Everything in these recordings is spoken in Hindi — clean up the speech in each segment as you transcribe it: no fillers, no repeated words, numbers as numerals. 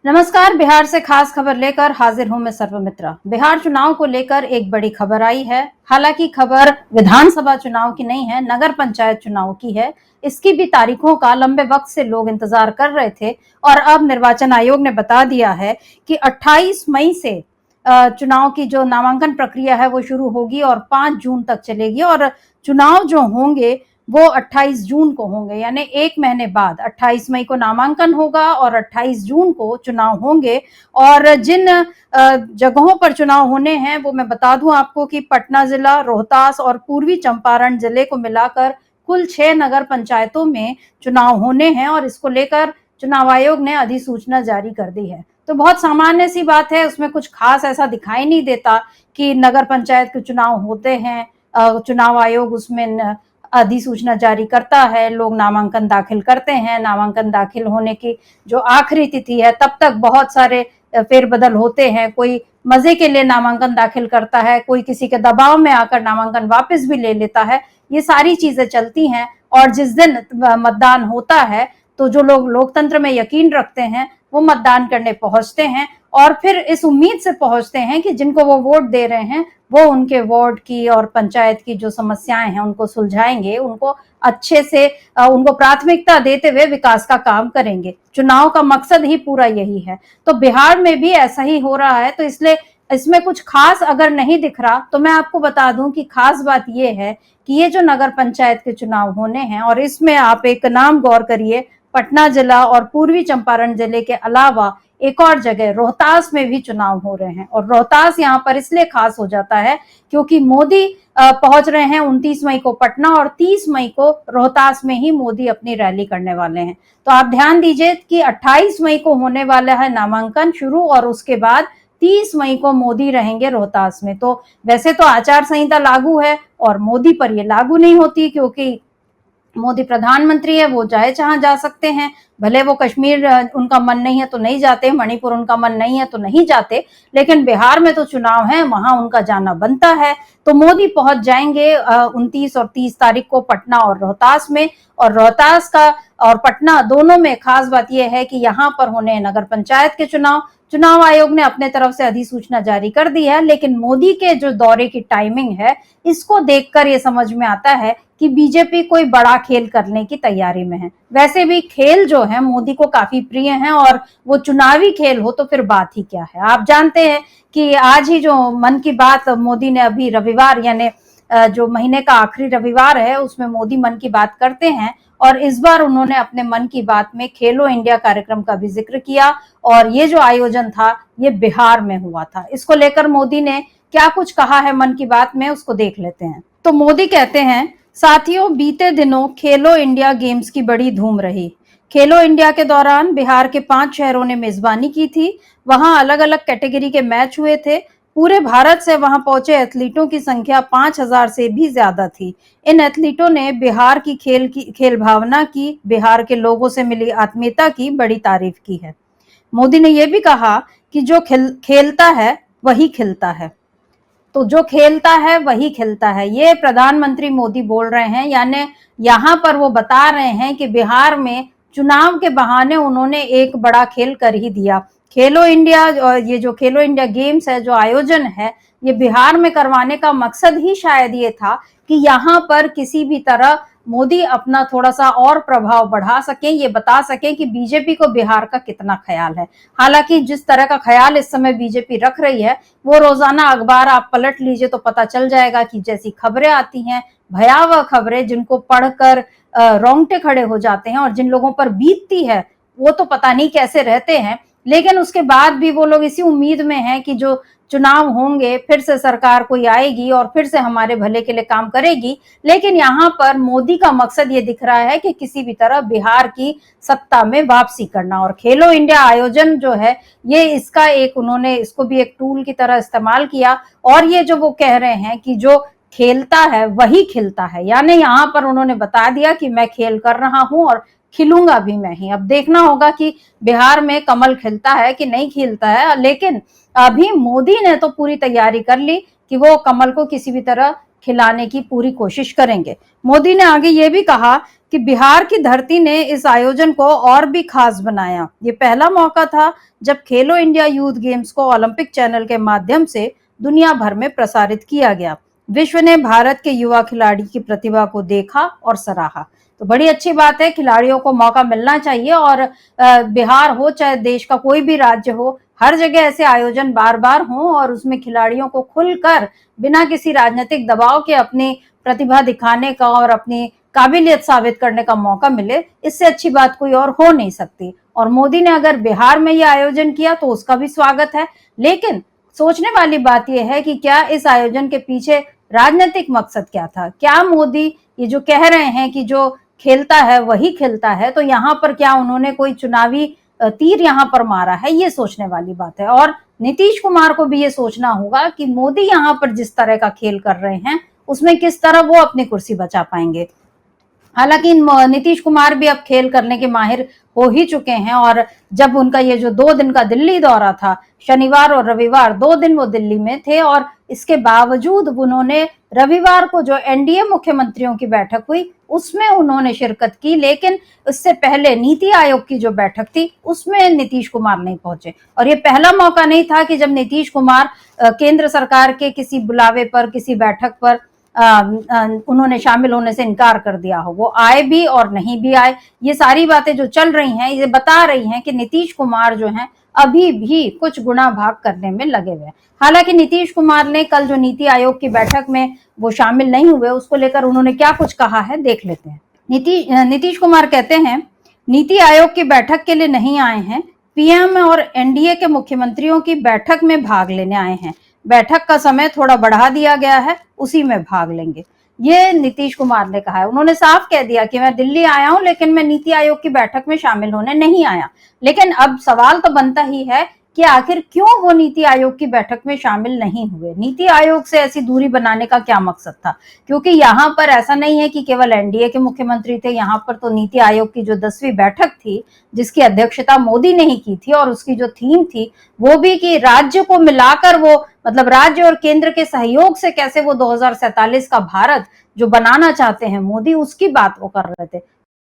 नमस्कार। बिहार से खास खबर लेकर हाजिर हूं मैं सर्वमित्रा। बिहार चुनाव को लेकर एक बड़ी खबर आई है। हालांकि खबर विधानसभा चुनाव की नहीं है, नगर पंचायत चुनाव की है। इसकी भी तारीखों का लंबे वक्त से लोग इंतजार कर रहे थे और अब निर्वाचन आयोग ने बता दिया है कि 28 मई से चुनाव की जो नामांकन प्रक्रिया है वो शुरू होगी और 5 जून तक चलेगी और चुनाव जो होंगे वो 28 जून को होंगे, यानी एक महीने बाद 28 मई को नामांकन होगा और 28 जून को चुनाव होंगे। और जिन जगहों पर चुनाव होने हैं वो मैं बता दूं आपको कि पटना जिला, रोहतास और पूर्वी चंपारण जिले को मिलाकर कुल 6 नगर पंचायतों में चुनाव होने हैं और इसको लेकर चुनाव आयोग ने अधिसूचना जारी कर दी है। तो बहुत सामान्य सी बात है, उसमें कुछ खास ऐसा दिखाई नहीं देता कि नगर पंचायत के चुनाव होते हैं, चुनाव आयोग उसमें अधिसूचना जारी करता है, लोग नामांकन दाखिल करते हैं। नामांकन दाखिल होने की जो आखिरी तिथि है तब तक बहुत सारे फेरबदल होते हैं। कोई मजे के लिए नामांकन दाखिल करता है, कोई किसी के दबाव में आकर नामांकन वापस भी ले लेता है। ये सारी चीजें चलती हैं और जिस दिन मतदान होता है तो जो लोग लोकतंत्र में यकीन रखते हैं वो मतदान करने पहुंचते हैं और फिर इस उम्मीद से पहुंचते हैं कि जिनको वो वोट दे रहे हैं वो उनके वार्ड की और पंचायत की जो समस्याएं हैं उनको सुलझाएंगे, उनको अच्छे से उनको प्राथमिकता देते हुए विकास का काम करेंगे। चुनाव का मकसद ही पूरा यही है। तो बिहार में भी ऐसा ही हो रहा है, तो इसलिए इसमें कुछ खास अगर नहीं दिख रहा तो मैं आपको बता दूं कि खास बात यह है कि ये जो नगर पंचायत के चुनाव होने हैं और इसमें आप एक नाम गौर करिए, पटना जिला और पूर्वी चंपारण जिले के अलावा एक और जगह रोहतास में भी चुनाव हो रहे हैं। और रोहतास यहाँ पर इसलिए खास हो जाता है क्योंकि मोदी पहुंच रहे हैं 29 मई को पटना और 30 मई को रोहतास में ही मोदी अपनी रैली करने वाले हैं। तो आप ध्यान दीजिए कि 28 मई को होने वाला है नामांकन शुरू और उसके बाद 30 मई को मोदी रहेंगे रोहतास में। तो वैसे तो आचार संहिता लागू है और मोदी पर ये लागू नहीं होती क्योंकि मोदी प्रधानमंत्री है, वो चाहे जहां जा सकते हैं। भले वो कश्मीर उनका मन नहीं है तो नहीं जाते, मणिपुर उनका मन नहीं है तो नहीं जाते, लेकिन बिहार में तो चुनाव है, वहां उनका जाना बनता है। तो मोदी पहुंच जाएंगे 29 और 30 तारीख को पटना और रोहतास में। और रोहतास का और पटना दोनों में खास बात यह है कि यहाँ पर होने नगर पंचायत के चुनाव। चुनाव आयोग ने अपने तरफ से अधिसूचना जारी कर दी है, लेकिन मोदी के जो दौरे की टाइमिंग है इसको देखकर ये समझ में आता है कि बीजेपी कोई बड़ा खेल करने की तैयारी में है। वैसे भी खेल जो है मोदी को काफी प्रिय हैं और वो चुनावी खेल हो तो फिर बात ही क्या है। आप जानते हैं कि आज ही जो मन की बात मोदी ने अभी रविवार यानी जो महीने का आखिरी रविवार है उसमें मोदी मन की बात करते हैं और इस बार उन्होंने अपने मन की बात में खेलो इंडिया कार्यक्रम का भी जिक्र किया और ये जो आयोजन था ये बिहार में हुआ था। इसको लेकर मोदी ने क्या कुछ कहा है मन की बात में, उसको देख लेते हैं। तो मोदी कहते हैं, साथियों, बीते दिनों खेलो इंडिया गेम्स की बड़ी धूम रही। खेलो इंडिया के दौरान बिहार के 5 शहरों ने मेजबानी की थी। वहां अलग अलग कैटेगरी के मैच हुए थे। पूरे भारत से वहां पहुंचे एथलीटों की संख्या 5000 से भी ज्यादा थी। इन एथलीटों ने बिहार की खेल भावना की, बिहार के लोगों से मिली आत्मीयता की बड़ी तारीफ की है। मोदी ने यह भी कहा कि जो खेलता है वही खिलता है। तो जो खेलता है वही खिलता है, ये प्रधानमंत्री मोदी बोल रहे हैं। यानी यहाँ पर वो बता रहे हैं कि बिहार में चुनाव के बहाने उन्होंने एक बड़ा खेल कर ही दिया। खेलो इंडिया, ये जो खेलो इंडिया गेम्स है, जो आयोजन है, ये बिहार में करवाने का मकसद ही शायद ये था कि यहाँ पर किसी भी तरह मोदी अपना थोड़ा सा और प्रभाव बढ़ा सके, ये बता सके कि बीजेपी को बिहार का कितना ख्याल है। हालांकि जिस तरह का ख्याल इस समय बीजेपी रख रही है वो रोजाना अखबार आप पलट लीजिए तो पता चल जाएगा कि जैसी खबरें आती हैं, भयावह खबरें जिनको पढ़कर रोंगटे खड़े हो जाते हैं और जिन लोगों पर बीतती है वो तो पता नहीं कैसे रहते हैं। लेकिन उसके बाद भी वो लोग इसी उम्मीद में हैं कि जो चुनाव होंगे फिर से सरकार कोई आएगी और फिर से हमारे भले के लिए काम करेगी। लेकिन यहाँ पर मोदी का मकसद ये दिख रहा है कि किसी भी तरह बिहार की सत्ता में वापसी करना। और खेलो इंडिया आयोजन जो है ये इसका एक, उन्होंने इसको भी एक टूल की तरह इस्तेमाल किया। और ये जो वो कह रहे हैं कि जो खेलता है वही खिलता है, यानी यहाँ पर उन्होंने बता दिया कि मैं खेल कर रहा हूं और खिलूंगा भी मैं ही। अब देखना होगा कि बिहार में कमल खिलता है कि नहीं खिलता है, लेकिन अभी मोदी ने तो पूरी तैयारी कर ली कि वो कमल को किसी भी तरह खिलाने की पूरी कोशिश करेंगे। मोदी ने आगे ये भी कहा कि बिहार की धरती ने इस आयोजन को और भी खास बनाया। ये पहला मौका था जब खेलो इंडिया यूथ गेम्स को ओलंपिक चैनल के माध्यम से दुनिया भर में प्रसारित किया गया। विश्व ने भारत के युवा खिलाड़ी की प्रतिभा को देखा और सराहा। तो बड़ी अच्छी बात है, खिलाड़ियों को मौका मिलना चाहिए और बिहार हो चाहे देश का कोई भी राज्य हो, हर जगह ऐसे आयोजन बार बार हों और उसमें खिलाड़ियों को खुलकर बिना किसी राजनीतिक दबाव के अपनी प्रतिभा दिखाने का और अपनी काबिलियत साबित करने का मौका मिले। इससे अच्छी बात कोई और हो नहीं सकती। और मोदी ने अगर बिहार में यह आयोजन किया तो उसका भी स्वागत है, लेकिन सोचने वाली बात यह है कि क्या इस आयोजन के पीछे राजनीतिक मकसद क्या था? क्या मोदी ये जो कह रहे हैं कि जो खेलता है वही खिलता है, तो यहाँ पर क्या उन्होंने कोई चुनावी तीर यहाँ पर मारा है? ये सोचने वाली बात है। और नीतीश कुमार को भी ये सोचना होगा कि मोदी यहाँ पर जिस तरह का खेल कर रहे हैं उसमें किस तरह वो अपनी कुर्सी बचा पाएंगे। हालांकि नीतीश कुमार भी अब खेल करने के माहिर हो ही चुके हैं और जब उनका ये जो 2 दिन का दिल्ली दौरा था, शनिवार और रविवार 2 दिन वो दिल्ली में थे और इसके बावजूद उन्होंने रविवार को जो एनडीए मुख्यमंत्रियों की बैठक हुई उसमें उन्होंने शिरकत की, लेकिन उससे पहले नीति आयोग की जो बैठक थी उसमें नीतीश कुमार नहीं पहुंचे। और ये पहला मौका नहीं था कि जब नीतीश कुमार केंद्र सरकार के किसी बुलावे पर, किसी बैठक पर उन्होंने शामिल होने से इनकार कर दिया हो। वो आए भी और नहीं भी आए। ये सारी बातें जो चल रही हैं ये बता रही हैं कि नीतीश कुमार जो हैं अभी भी कुछ गुना भाग करने में लगे हुए हैं। हालांकि नीतीश कुमार ने कल जो नीति आयोग की बैठक में वो शामिल नहीं हुए, उसको लेकर उन्होंने क्या कुछ कहा है देख लेते हैं। नीतीश कुमार कहते हैं, नीति आयोग की बैठक के लिए नहीं आए हैं, पीएम और एनडीए के मुख्यमंत्रियों की बैठक में भाग लेने आए हैं। बैठक का समय थोड़ा बढ़ा दिया गया है, उसी में भाग लेंगे। ये नीतीश कुमार ने कहा है। उन्होंने साफ कह दिया कि मैं दिल्ली आया हूं लेकिन मैं नीति आयोग की बैठक में शामिल होने नहीं आया। लेकिन अब सवाल तो बनता ही है कि आखिर क्यों वो नीति आयोग की बैठक में शामिल नहीं हुए? नीति आयोग से ऐसी दूरी बनाने का क्या मकसद था? क्योंकि यहाँ पर ऐसा नहीं है कि केवल एनडीए के मुख्यमंत्री थे, यहाँ पर तो नीति आयोग की जो 10वीं बैठक थी जिसकी अध्यक्षता मोदी ने ही की थी और उसकी जो थीम थी वो भी कि राज्य को मिलाकर वो, मतलब राज्य और केंद्र के सहयोग से कैसे वो 2047 का भारत जो बनाना चाहते हैं मोदी, उसकी बात वो कर रहे थे।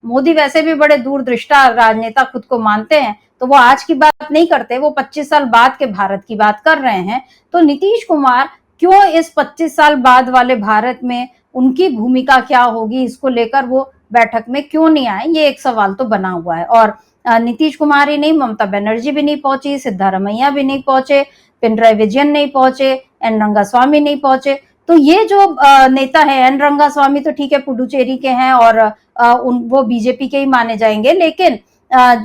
मोदी वैसे भी बड़े दूरदृष्टा राजनेता खुद को मानते हैं, तो वो आज की बात नहीं करते, वो 25 साल बाद के भारत की बात कर रहे हैं। तो नीतीश कुमार क्यों इस 25 साल बाद वाले भारत में उनकी भूमिका क्या होगी, इसको लेकर वो बैठक में क्यों नहीं आए, ये एक सवाल तो बना हुआ है। और नीतीश कुमार ही नहीं, ममता बनर्जी भी नहीं पहुंची, सिद्धारमैया भी नहीं पहुंचे, पिनराई विजयन नहीं पहुंचे, एन रंगास्वामी नहीं पहुंचे। तो ये जो नेता है, एन रंगास्वामी तो ठीक है पुडुचेरी के हैं और वो बीजेपी के ही माने जाएंगे, लेकिन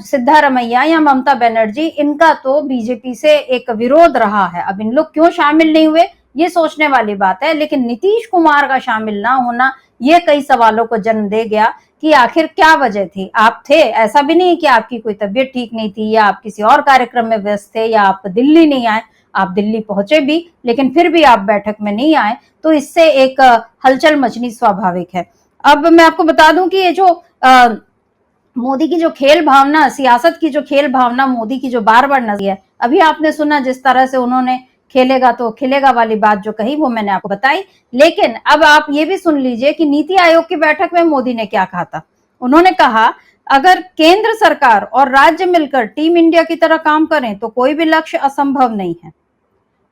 सिद्धारमैया या ममता बनर्जी, इनका तो बीजेपी से एक विरोध रहा है। अब इन लोग क्यों शामिल नहीं हुए ये सोचने वाली बात है, लेकिन नीतीश कुमार का शामिल ना होना ये कई सवालों को जन्म दे गया कि आखिर क्या वजह थी। आप थे, ऐसा भी नहीं कि आपकी कोई तबीयत ठीक नहीं थी या आप किसी और कार्यक्रम में व्यस्त थे या आप दिल्ली नहीं आए, आप दिल्ली पहुंचे भी लेकिन फिर भी आप बैठक में नहीं आए, तो इससे एक हलचल मचनी स्वाभाविक है। अब मैं आपको बता दूं कि ये जो मोदी की जो खेल भावना, सियासत की जो खेल भावना मोदी की जो बार बार नजर है, अभी आपने सुना जिस तरह से उन्होंने खेलेगा तो खिलेगा वाली बात जो कही वो मैंने आपको बताई। लेकिन अब आप ये भी सुन लीजिए कि नीति आयोग की बैठक में मोदी ने क्या कहा था। उन्होंने कहा, अगर केंद्र सरकार और राज्य मिलकर टीम इंडिया की तरह काम करें तो कोई भी लक्ष्य असंभव नहीं है।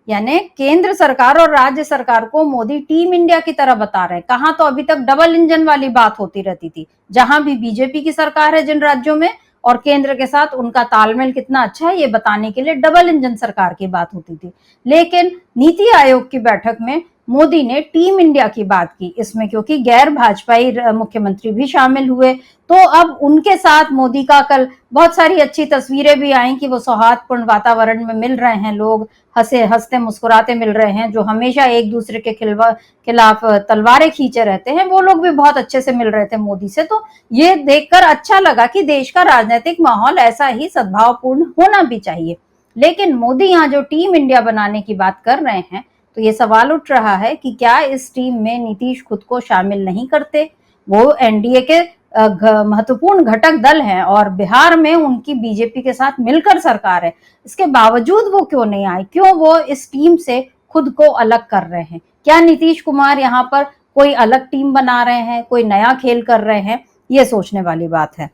यानी केंद्र सरकार और राज्य सरकार को मोदी टीम इंडिया की तरह बता रहे हैं। कहां तो अभी तक डबल इंजन वाली बात होती रहती थी, जहां भी बीजेपी की सरकार है जिन राज्यों में और केंद्र के साथ उनका तालमेल कितना अच्छा है ये बताने के लिए डबल इंजन सरकार की बात होती थी। लेकिन नीति आयोग की बैठक में मोदी ने टीम इंडिया की बात की, इसमें क्योंकि गैर भाजपाई मुख्यमंत्री भी शामिल हुए, तो अब उनके साथ मोदी का कल बहुत सारी अच्छी तस्वीरें भी आई कि वो सौहार्दपूर्ण वातावरण में मिल रहे हैं, लोग हंसते मुस्कुराते मिल रहे हैं। जो हमेशा एक दूसरे के खिलाफ तलवारें खींचे रहते हैं वो लोग भी बहुत अच्छे से मिल रहे थे मोदी से। तो ये देखकर अच्छा लगा कि देश का राजनीतिक माहौल ऐसा ही सद्भावपूर्ण होना भी चाहिए। लेकिन मोदी यहाँ जो टीम इंडिया बनाने की बात कर रहे हैं, तो ये सवाल उठ रहा है कि क्या इस टीम में नीतीश खुद को शामिल नहीं करते? वो एनडीए के महत्वपूर्ण घटक दल हैं और बिहार में उनकी बीजेपी के साथ मिलकर सरकार है, इसके बावजूद वो क्यों नहीं आए? क्यों वो इस टीम से खुद को अलग कर रहे हैं? क्या नीतीश कुमार यहाँ पर कोई अलग टीम बना रहे हैं, कोई नया खेल कर रहे हैं, ये सोचने वाली बात है।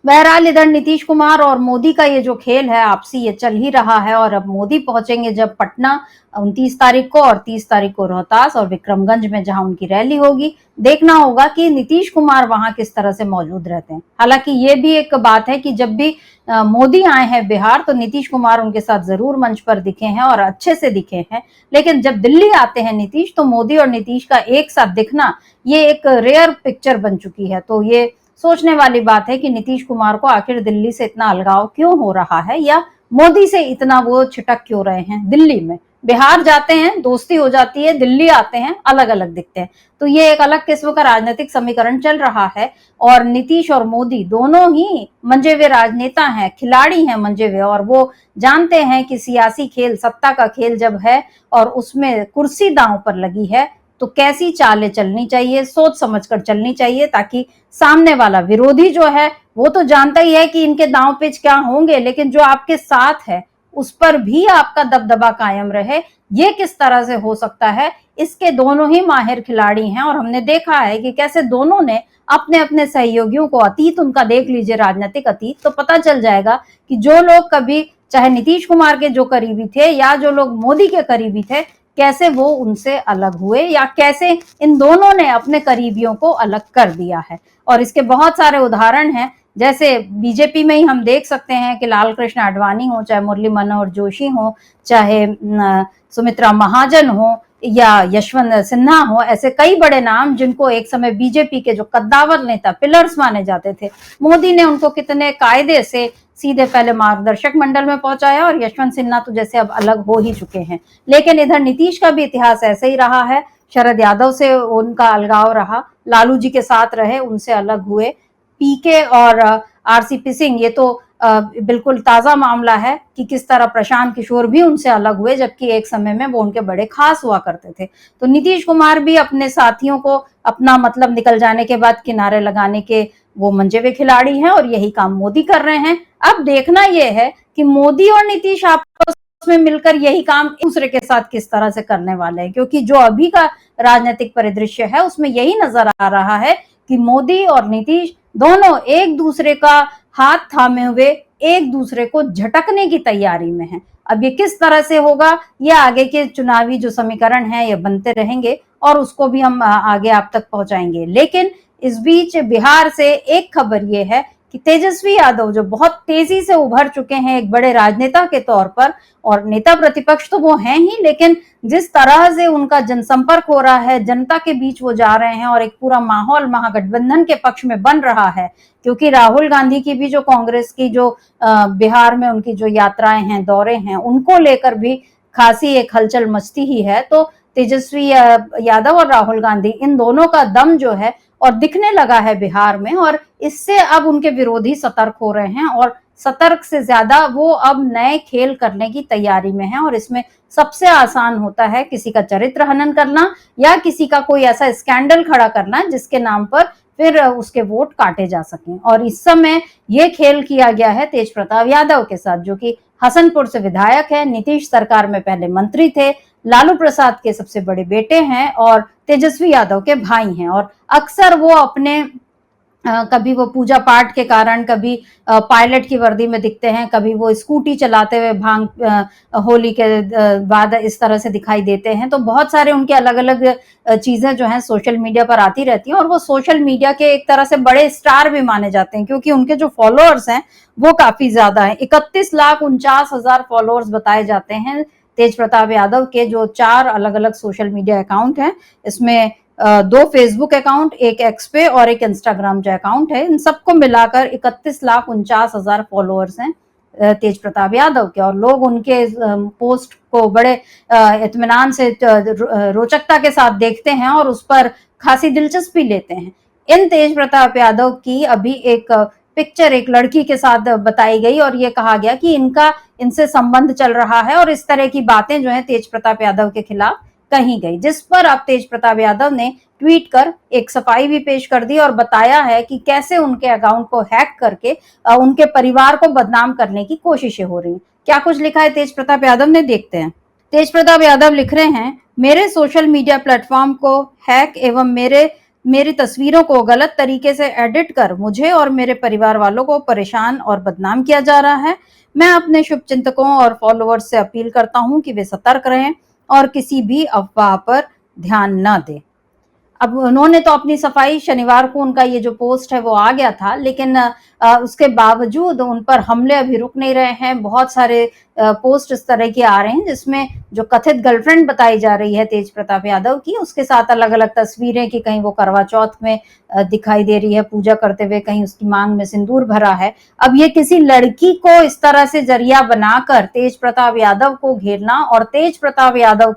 बहरहाल इधर नीतीश कुमार और मोदी का ये जो खेल है आपसी, ये चल ही रहा है। और अब मोदी पहुंचेंगे जब पटना 29 तारीख को, और 30 तारीख को रोहतास और विक्रमगंज में जहां उनकी रैली होगी। देखना होगा कि नीतीश कुमार वहां किस तरह से मौजूद रहते हैं। हालांकि ये भी एक बात है कि जब भी मोदी आए हैं बिहार तो नीतीश कुमार उनके साथ जरूर मंच पर दिखे हैं और अच्छे से दिखे हैं, लेकिन जब दिल्ली आते हैं नीतीश तो मोदी और नीतीश का एक साथ दिखना ये एक रेयर पिक्चर बन चुकी है। तो ये सोचने वाली बात है कि नीतीश कुमार को आखिर दिल्ली से इतना अलगाव क्यों हो रहा है, या मोदी से इतना वो छिटक क्यों रहे हैं दिल्ली में। बिहार जाते हैं दोस्ती हो जाती है, दिल्ली आते हैं अलग अलग दिखते हैं। तो ये एक अलग किस्म का राजनीतिक समीकरण चल रहा है। और नीतीश और मोदी दोनों ही मंजे हुए राजनेता हैं, खिलाड़ी हैं मंजे हुए, और वो जानते हैं कि सियासी खेल, सत्ता का खेल जब है और उसमें कुर्सी दांव पर लगी है तो कैसी चालें चलनी चाहिए, सोच समझकर चलनी चाहिए, ताकि सामने वाला विरोधी जो है वो तो जानता ही है कि इनके दांव पेच क्या होंगे, लेकिन जो आपके साथ है उस पर भी आपका दबदबा कायम रहे। ये किस तरह से हो सकता है, इसके दोनों ही माहिर खिलाड़ी हैं। और हमने देखा है कि कैसे दोनों ने अपने अपने सहयोगियों को, अतीत उनका देख लीजिए, राजनीतिक अतीत, तो पता चल जाएगा कि जो लोग कभी चाहे नीतीश कुमार के जो करीबी थे या जो लोग मोदी के करीबी थे, कैसे वो उनसे अलग हुए या कैसे इन दोनों ने अपने करीबियों को अलग कर दिया है। और इसके बहुत सारे उदाहरण हैं, जैसे बीजेपी में ही हम देख सकते हैं कि लाल कृष्ण आडवाणी हो, चाहे मुरली मनोहर जोशी हो, चाहे सुमित्रा महाजन हो या यशवंत सिन्हा हो, ऐसे कई बड़े नाम जिनको एक समय बीजेपी के जो कद्दावर नेता, पिलर्स माने जाते थे, मोदी ने उनको कितने कायदे से सीधे पहले मार्गदर्शक मंडल में पहुंचाया। और यशवंत सिन्हा तो जैसे अब अलग हो ही चुके हैं। लेकिन इधर नीतीश का भी इतिहास ऐसे ही रहा है, शरद यादव से उनका अलगाव रहा, लालू जी के साथ रहे, उनसे अलग हुए। पीके और आरसीपी सिंह, ये तो बिल्कुल ताजा मामला है कि किस तरह प्रशांत किशोर भी उनसे अलग हुए, जबकि एक समय में वो उनके बड़े खास हुआ करते थे। तो नीतीश कुमार भी अपने साथियों को अपना मतलब निकल जाने के बाद किनारे लगाने के वो मंजे हुए खिलाड़ी हैं, और यही काम मोदी कर रहे हैं। अब देखना यह है कि मोदी और नीतीश आपस में मिलकर यही काम एक दूसरे के साथ किस तरह से करने वाले हैं, क्योंकि जो अभी का राजनीतिक परिदृश्य है उसमें यही नजर आ रहा है कि मोदी और नीतीश दोनों एक दूसरे का हाथ थामे हुए एक दूसरे को झटकने की तैयारी में हैं। अब ये किस तरह से होगा, ये आगे के चुनावी जो समीकरण है ये बनते रहेंगे और उसको भी हम आगे आप तक पहुंचाएंगे। लेकिन इस बीच बिहार से एक खबर ये है कि तेजस्वी यादव जो बहुत तेजी से उभर चुके हैं एक बड़े राजनेता के तौर पर, और नेता प्रतिपक्ष तो वो हैं ही, लेकिन जिस तरह से उनका जनसंपर्क हो रहा है, जनता के बीच वो जा रहे हैं और एक पूरा माहौल महागठबंधन के पक्ष में बन रहा है। क्योंकि राहुल गांधी की भी जो कांग्रेस की जो बिहार में उनकी जो यात्राएं हैं, दौरे हैं, उनको लेकर भी खासी एक हलचल मचती ही है। तो तेजस्वी यादव और राहुल गांधी, इन दोनों का दम जो है और दिखने लगा है बिहार में, और इससे अब उनके विरोधी सतर्क हो रहे हैं, और सतर्क से ज्यादा वो अब नए खेल करने की तैयारी में है। और इसमें सबसे आसान होता है किसी का चरित्र हनन करना या किसी का कोई ऐसा स्कैंडल खड़ा करना जिसके नाम पर फिर उसके वोट काटे जा सकें। और इस समय ये खेल किया गया है तेज प्रताप यादव के साथ, जो कि हसनपुर से विधायक है, नीतीश सरकार में पहले मंत्री थे, लालू प्रसाद के सबसे बड़े बेटे हैं और तेजस्वी यादव के भाई हैं। और अक्सर वो अपने कभी वो पूजा पाठ के कारण, कभी पायलट की वर्दी में दिखते हैं, कभी वो स्कूटी चलाते हुए भांग होली के बाद इस तरह से दिखाई देते हैं। तो बहुत सारे उनके अलग अलग चीजें जो हैं सोशल मीडिया पर आती रहती हैं, और वो सोशल मीडिया के एक तरह से बड़े स्टार भी माने जाते हैं, क्योंकि उनके जो फॉलोअर्स हैं वो काफी ज्यादा है। 31,49,000 फॉलोअर्स बताए जाते हैं तेज प्रताप यादव के, जो 4 अलग अलग सोशल मीडिया अकाउंट हैं। इसमें 2 फेसबुक अकाउंट, एक एक्स पे और एक इंस्टाग्राम जो अकाउंट है, इन सबको मिलाकर 31,49,000 फॉलोअर्स हैं तेज प्रताप यादव के। और लोग उनके पोस्ट को बड़े इत्मीनान से, रोचकता के साथ देखते हैं और उस पर खासी दिलचस्पी लेते हैं। इन तेज प्रताप यादव की अभी एक पिक्चर एक लड़की के साथ बताई गई और ये कहा गया कि इनसे संबंध चल रहा है, और इस तरह की बातें जो है तेज प्रताप यादव के खिलाफ कही गई, जिस पर अब तेज प्रताप यादव ने ट्वीट कर एक सफाई भी पेश कर दी और बताया है कि कैसे उनके अकाउंट को हैक करके उनके परिवार को बदनाम करने की कोशिशें हो रही हैं। क्या कुछ लिखा है तेज प्रताप यादव ने, देखते हैं। तेज प्रताप यादव लिख रहे हैं, मेरे सोशल मीडिया प्लेटफॉर्म को हैक एवं मेरी तस्वीरों को गलत तरीके से एडिट कर मुझे और मेरे परिवार वालों को परेशान और बदनाम किया जा रहा है। मैं अपने शुभचिंतकों और फॉलोअर्स से अपील करता हूं कि वे सतर्क रहें और किसी भी अफवाह पर ध्यान न दें। अब उन्होंने तो अपनी सफाई, शनिवार को उनका ये जो पोस्ट है वो आ गया था, लेकिन उसके बावजूद उन पर हमले अभी रुक नहीं रहे हैं। बहुत सारे पोस्ट इस तरह के आ रहे हैं जिसमें जो कथित गर्लफ्रेंड बताई जा रही है तेज प्रताप यादव की, उसके साथ अलग अलग तस्वीरें कि कहीं वो करवा चौथ में दिखाई दे रही है पूजा करते हुए, कहीं उसकी मांग में सिंदूर भरा है। अब ये किसी लड़की को इस तरह से जरिया बनाकर तेज प्रताप यादव को घेरना और तेज प्रताप यादव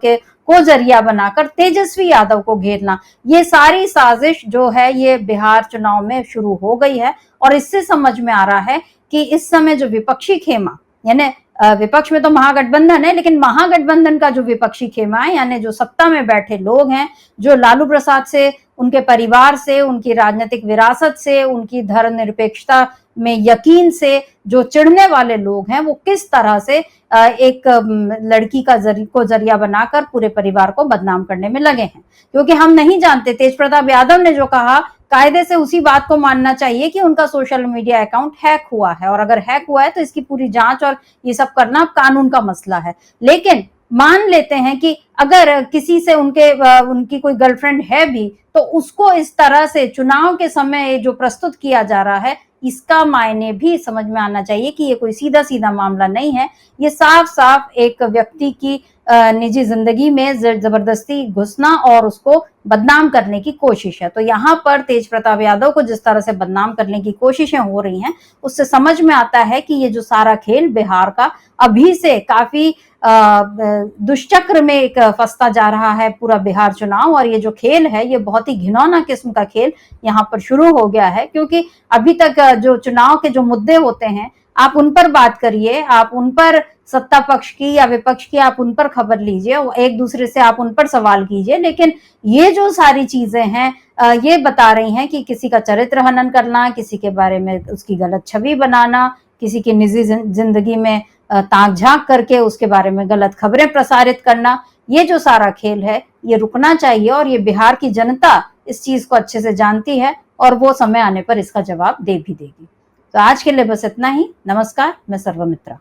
को जरिया बनाकर तेजस्वी यादव को घेरना, ये सारी साजिश जो है ये बिहार चुनाव में शुरू हो गई है। और इससे समझ में आ रहा है कि इस समय जो विपक्षी खेमा, यानी विपक्ष में तो महागठबंधन है, लेकिन महागठबंधन का जो विपक्षी खेमा है, यानी जो सत्ता में बैठे लोग हैं, जो लालू प्रसाद से, उनके परिवार से, उनकी राजनीतिक विरासत से, उनकी धर्मनिरपेक्षता में यकीन से जो चिढ़ने वाले लोग हैं, वो किस तरह से एक लड़की को जरिया बनाकर पूरे परिवार को बदनाम करने में लगे हैं। क्योंकि हम नहीं जानते, तेज प्रताप यादव ने जो कहा, कायदे से उसी बात को मानना चाहिए कि उनका सोशल मीडिया अकाउंट हैक हुआ है, और अगर हैक हुआ है तो इसकी पूरी जांच और ये सब करना कानून का मसला है। लेकिन मान लेते हैं कि अगर किसी से उनकी कोई गर्लफ्रेंड है भी, तो उसको इस तरह से चुनाव के समय जो प्रस्तुत किया जा रहा है, इसका मायने भी समझ में आना चाहिए कि ये कोई सीधा सीधा मामला नहीं है। ये साफ साफ एक व्यक्ति की निजी जिंदगी में जबरदस्ती घुसना और उसको बदनाम करने की कोशिश है। तो यहाँ पर तेज प्रताप यादव को जिस तरह से बदनाम करने की कोशिशें हो रही हैं, उससे समझ में आता है कि ये जो सारा खेल बिहार का अभी से काफी दुष्चक्र में एक फंसता जा रहा है पूरा बिहार चुनाव। और ये जो खेल है ये बहुत ही घिनौना किस्म का खेल यहाँ पर शुरू हो गया है। क्योंकि अभी तक जो चुनाव के जो मुद्दे होते हैं, आप उन पर बात करिए, आप उन पर सत्ता पक्ष की या विपक्ष की आप उन पर खबर लीजिए, एक दूसरे से आप उन पर सवाल कीजिए। लेकिन ये जो सारी चीजें हैं ये बता रही हैं कि किसी का चरित्र हनन करना, किसी के बारे में उसकी गलत छवि बनाना, किसी की निजी जिंदगी में ताक झांक करके उसके बारे में गलत खबरें प्रसारित करना, ये जो सारा खेल है ये रुकना चाहिए। और ये बिहार की जनता इस चीज को अच्छे से जानती है और वो समय आने पर इसका जवाब दे भी देगी। तो आज के लिए बस इतना ही। नमस्कार, मैं सर्वमित्रा।